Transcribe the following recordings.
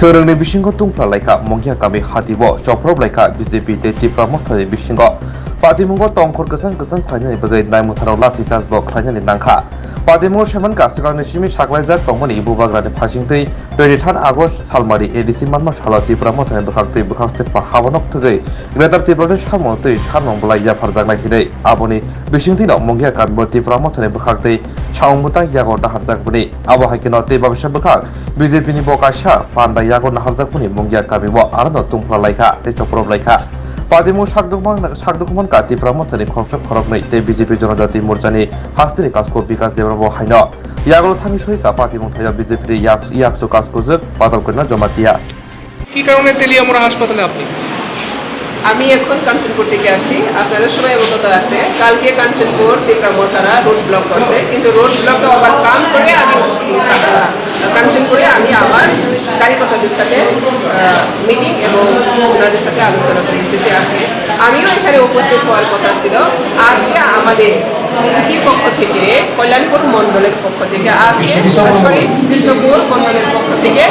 Seorang bisingo tungpla laika mongya kami hatibo coprop laika BJP te tipra mothani bisingo Patimungo tongkor kesan khainani bagai nai mutharau lati sasbo khainani nangkha Patimungo seman gasikangni simi saklaijak tongmani ibubagrani phasingtei 23 August salmari ADC manma sala tipra mothani bukhaste habanok thugei gretar tiprani samotei sanong blai jafarjaknai hinei aboni bisingtei no mongya kami tipra mothani bukhakte saungbuta yago daharjakbuni abo haikino te babisa bukhak BJP ni bokasa panda yago naharjakbuni mongya kami bo arno tungpla laika te coprop laika Patimu sakdukuman ka tipra mothani khoroknai te BJP Jonajati Morchani hastini kasko bikas debrabo haino yagolo thami soika Patimu thaya BJP yakso kasko jok badal korna joma দিয়া কি কারণে তেলিয়ামুড়া হাসপাতালে আপনি? আমি এখন কাঞ্চনপুর থেকে আছি। আপনারা সবাই অবগত আছে কালকে কাঞ্চনপুর তীব্রামথারা রোড ব্লক করছে, কিন্তু রোড ব্লকটা ওভারকাম করে আমি কাঞ্চনপুরে আমি আমার কার্যকর্তাদের সাথে মিটিং এবং ওনাদের সাথে আলোচনা করে এসেছি। আজকে আমিও এখানে উপস্থিত হওয়ার কথা ছিল। আজকে আমাদের বিজেপির পক্ষ থেকে কল্যাণপুর মণ্ডলের পক্ষ থেকে আজকে সরাসরি কৃষ্ণপুর মণ্ডলের পক্ষ থেকে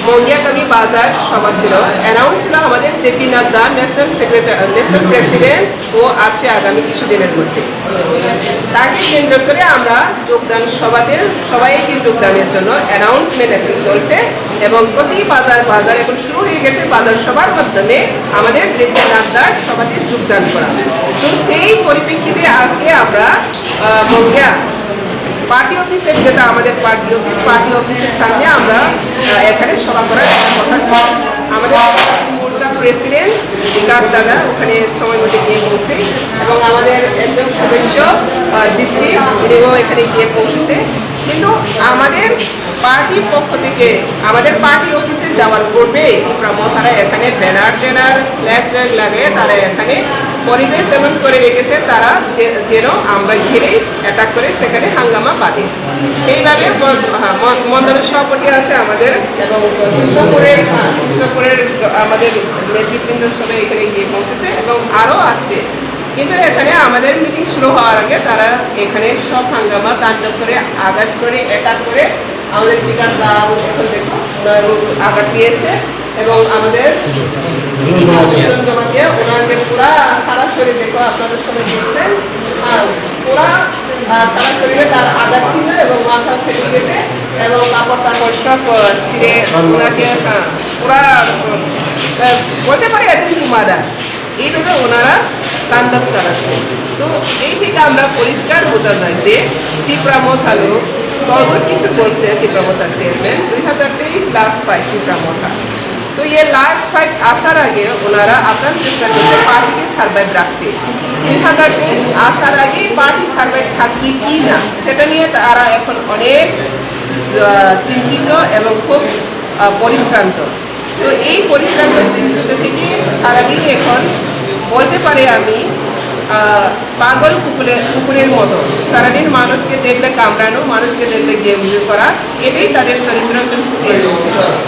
মঙ্গিয়াকামি বাজার সভা ছিল। অ্যানাউন্স ছিল আমাদের জেপি নাড্ডা ন্যাশনাল প্রেসিডেন্ট ও আছে আগামী কিছুদিনের মধ্যে। তাকে কেন্দ্র করে আমরা যোগদান সবাইকে যোগদানের জন্য অ্যানাউন্সমেন্ট এখন চলছে এবং প্রতি বাজার এখন শুরু হয়ে গেছে। বাজার সভার মাধ্যমে আমাদের জেপি নাড্ডার সভাতে যোগদান করা। তো সেই পরিপ্রেক্ষিতে আজকে আমরা মঙ্গিয়া পার্টি অফিসের যেটা আমাদের পার্টি অফিসের সামনে আমরা এখানে সভা করার কথা ছিল। আমাদের মোর্চা প্রেসিডেন্ট বিকাশ দাদা ওখানে সময় মতো গিয়ে পৌঁছে এবং আমাদের একজন সদস্য ডিস্ট্রিক্ট উনিও এখানে গিয়ে পৌঁছেছে। কিন্তু আমাদের পার্টির পক্ষ থেকে আমাদের পার্টি অফিসে যাওয়ার পূর্বে তীব্রামথারা এখানে ব্যানার ফ্ল্যাগ লাগে, তারা এখানে পরিবেশ এমন করে রেখেছে তারা যেন আমরা ঘিরেই অ্যাটাক করে সেখানে হাঙ্গামা বাঁধে। সেইভাবে মন্ডলের সভাপতি আছে আমাদের এবং কৃষ্ণপুরের আমাদের নেতৃবৃন্দ সবাই এখানে গিয়ে পৌঁছেছে এবং আরও আছে। কিন্তু এখানে আমাদের মিটিং শুরু হওয়ার আগে তারা এখানে সব হাঙ্গামা তাণ্ডব করে আঘাত করে অ্যাটাক করে আমাদের বিকাশ এখন দেখো আঘাত দিয়েছে এবং আমাদের জমাকে ওনাকে পুরা সারা শরীর দেখো আপনাদের সবাই দেখছেন পুরা সারা শরীরে তার আঘাত ছিল এবং মাথা ফেটে গেছে এবং কাপড় সব ছিঁড়ে ওনাকে পুরা বলতে পারি এত মারা এইভাবে ওনারা তাণ্ডব চালাচ্ছে। তো এই থেকে আমরা পরিষ্কার বোঝা যায় যে তীব্রামথা লোক তদর কিছু বলছে তীব্রামথা চেয়ারম্যান 2023 লাস্ট ফাইট তীব্রামথা। তো ये লাস্ট ফাইট আসার আগে ওনারা আপনার চেষ্টা করছে পার্টিকে সার্ভাইভ রাখতে। 2023 আসার আগে পার্টি সার্ভাইভ থাকবে কি না সেটা নিয়ে তারা এখন অনেক চিন্তিত এবং খুব পরিশ্রান্ত। তো এই পরিশ্রান্ত চিন্তিত থেকে সারাদিন এখন বলতে পারি আমি পাগল কুকুরের মতো সারাদিন মানুষকে দেখলে কামড়ানো, মানুষকে দেখলে গেমজু করা, এটাই তাদের চরিত্র।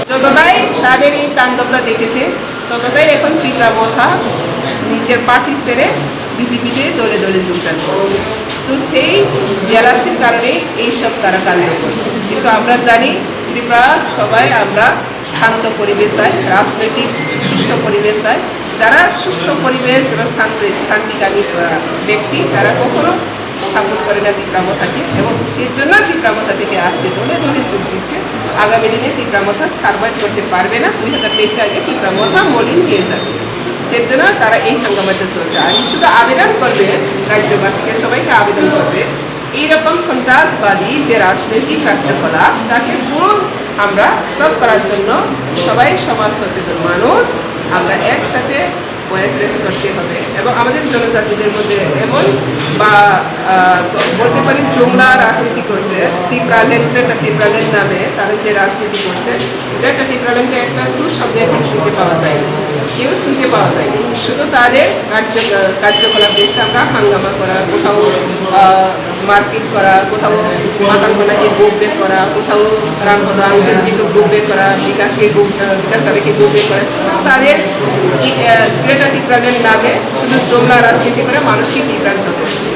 যতটাই তাদের এই তাণ্ডবটা দেখেছে ততটাই এখন তীব্রামথা নিজের পার্টি ছেড়ে বিজেপিতে দলে দলে যোগদান করছে। তো সেই জেলাসির কারণে এইসব তারা কাণ্ড করছে। কিন্তু আমরা জানি ত্রিপুরা সবাই আমরা শান্ত পরিবেশ চাই, রাজনৈতিক সুষ্ঠু পরিবেশ চাই। যারা সুস্থ পরিবেশ এবং শান্তিকামী ব্যক্তি তারা কখনো সাপোর্ট করে না তীব্রামথাকে এবং সেই জন্য তীব্রামথা থেকে আজকে দলে দলে যোগ দিচ্ছে। আগামী দিনে তীব্রামথা সার্ভাইভ করতে পারবে না। 2023 আগে তীব্রামথা মলিন হয়ে যাবে। সেজন্য তারা এই হাঙ্গামাতে চলছে। আমি শুধু আবেদন করবে রাজ্যবাসীকে, সবাইকে আবেদন করবে এইরকম সন্ত্রাসবাদী যে রাজনৈতিক কার্যকলাপ তাকে পুরো আমরা স্টপ করার জন্য সবাই সমাজ সচেতন মানুষ আমরা একসাথে ভয়েস রেস করতে হবে এবং আমাদের জনজাতিদের মধ্যে এমন বা বলতে পারি জোমরা রাজনীতি করছে তীব্রালেন নামে তারা যে রাজনীতি করছে তীব্রালেনকে একটা টু শব্দে এখন শুনতে পাওয়া যায়, কেউ শুনতে পাওয়া যায়। শুধু তাদের কার্যকলাপ দেখছে আমরা হাঙ্গামা করা, কোথাও মারপিট করা, কোথাও মাতাঙ্গনাকে বুক বের করা, কোথাও রামপদা আঙ্গেলজিকে বুক বের করা, বিকাশ তাদেরকে বুক বের করা। তাদের তীব্রালেন নামে শুধু জোমরা রাজনীতি করে মানুষকে বিভ্রান্ত করছে।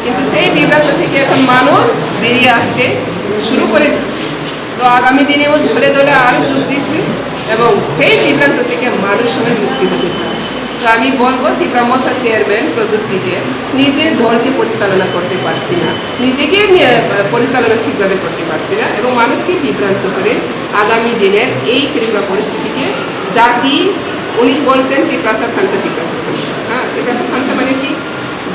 কিন্তু সেই বিভ্রান্ত থেকে এখন মানুষ বেরিয়ে আসতে শুরু করে দিচ্ছে। তো আগামী দিনেও ধরে ধরে আরও যোগ দিচ্ছি এবং সেই বিভ্রান্ত থেকে মানুষ সবাই মুক্তি হতে চায়। তো আমি বলবো তীব্রামথা চেয়ারম্যান প্রদীপজিকে নিজের দলকে পরিচালনা করতে পারছি না, নিজেকে পরিচালনা ঠিকভাবে করতে পারছি না এবং মানুষকে বিভ্রান্ত করে আগামী দিনের এই তীব্র পরিস্থিতিকে যা কি উনি বলছেন টিপ্রাসা খানসা হ্যাঁ টিপ্রাসা খানসা মানে কি,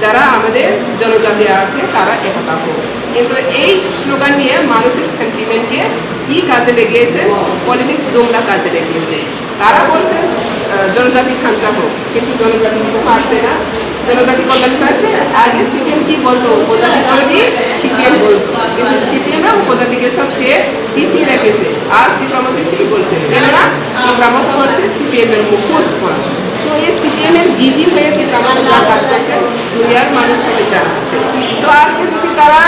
যারা আমাদের জনজাতি আছে তারা একতা হোক। কিন্তু এই স্লোগান নিয়ে মানুষের সেন্টিমেন্টকে কি কাজে লেগেছে, পলিটিক্স জোমরা কাজে লেগেছে। তারা বলছেন জনজাতি খানসা হোক, কিন্তু জনজাতি কিন্তু পারছে না, জনজাতি কল্যাণ চাইছে। আগে সিপিএম কি বলতো, উপজাতি দলটি সিপিএম বলতো, কিন্তু সিপিএমরা উপজাতিকে সবচেয়ে পিছিয়ে রেখেছে। আজ তীব্রামথা সেই বলছে, এনারা তীব্রামথা হচ্ছে সিপিএম এর মুখোশ করা। তো এই সিপিএম এর বিধি হয়ে তীব্রামথা যা কাজ করছে দুনিয়ার মানুষ সবাই জানাচ্ছে। তো আজকে যদি তারা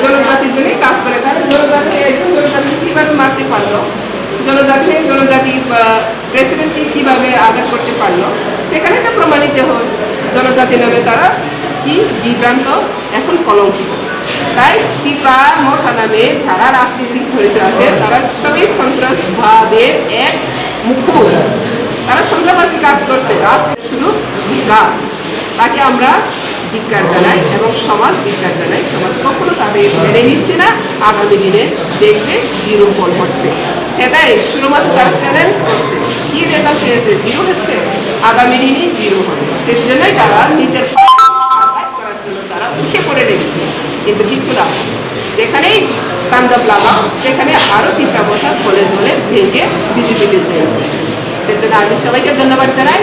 জনজাতির জন্য কাজ করে, তাহলে জনজাতি একজন জনজাতিকে কীভাবে মারতে পারলো, জনজাতি প্রেসিডেন্টকে কীভাবে আঘাত করতে পারলো, সেখানে তো প্রমাণিত হয় জনজাতি নামে তারা কি বিভ্রান্ত, এখন কলঙ্কিত। তাই তীব্রামথা নামে যারা রাজনীতিক জড়িত আছে তারা সবই সন্ত্রাসবাদের এক মুখোশ, তারা সন্ত্রাসবাদী কাজ করছে, রাষ্ট্রের শুধু বিকাশ। তাকে আমরা ধিক্কার জানাই এবং সমাজ ধিক্কার জানাই। সমাজ কখনো তাদের মেনে নিচ্ছে না, আগামী দিনে দেখবে জিরো ফল হচ্ছে। সেটাই শুধুমাত্র তারা চ্যালেঞ্জ করছে, কি রেজাল্ট পেয়েছে, জিরো হচ্ছে, আগামী দিনে জিরো হবে। সেই জন্যই তারা নিজের সার্ভাইভ করার জন্য তারা উঠে পড়ে লেগেছে। কিন্তু কিছু না, যেখানেই তাণ্ডব লাগাও সেখানে আরও তীব্রামথা ফলে ধরে ভেঙে বিজেপিতে জয় করেছে। সেজন্য আমি সবাইকে ধন্যবাদ জানাই,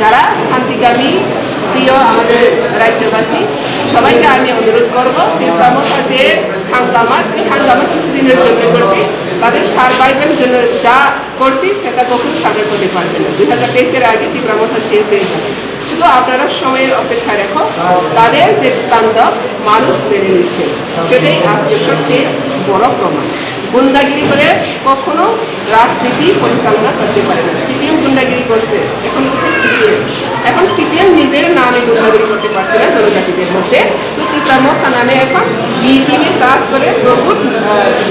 যারা শান্তিকামী প্রিয় আমাদের রাজ্যবাসী সবাইকে আমি অনুরোধ করবো, তীব্রামথা যে হাঙ্গামা, সেই হাঙ্গামা কিছুদিনের জন্য করছি, তাদের সার্ভাইভের জন্য যা করছি সেটা কখনো সার্ভাইভ করতে পারবে না। 2023-এর আগে তীব্রামথা শেষ হয়ে যাবে। শুধু আপনারা সময়ের অপেক্ষা রেখো, তাদের যে তাণ্ডব মানুষ মেনে নিচ্ছে, সেটাই আজকে সবচেয়ে বড় প্রমাণ। গুন্ডাগিরি করে কখনো রাজনীতি পরিচালনা করতে পারে না। সিপিএম গুন্ডাগিরি করছে, এখন সিপিএম নিজের নামে গুন্ডাগিরি করতে পারছে না জনজাতিদের মধ্যে। তো তীব্রামথা নামে এখন বি টিমের কাজ করে প্রভুর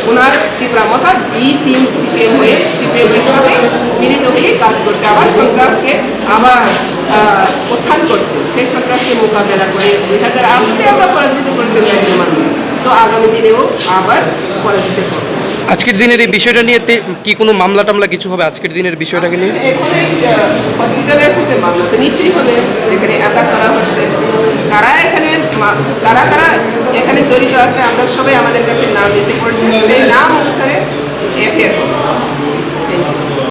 ওনার তীব্রামথা বি টিম সিপিএম হয়ে সিপিএমের সাথে মিলিত হয়ে কাজ করছে, আবার সন্ত্রাসকে আবার উত্থান করছে। সেই সন্ত্রাসকে মোকাবেলা করে 2008-এ আমরা পরাজিত করেছি রাজ্য মানুষ, তো আগামী দিনেও আবার পরাজিত করবো। আজকের দিনের এই বিষয়টা নিয়ে কি কোনো মামলা টামলা কিছু হবে আজকের দিনের বিষয়টাকে নিয়ে? এখানে হসপিটালে এসেছে, মামলা তো নিশ্চয়ই হবে, যেখানে অ্যাটাক করা হচ্ছে। কারা এখানে জড়িত আছে আমরা সবাই আমাদের কাছে নাম এসে পড়ছে, সেই নাম অনুসারে এফআইআর করবো। Thank you.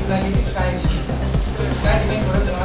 lagi suka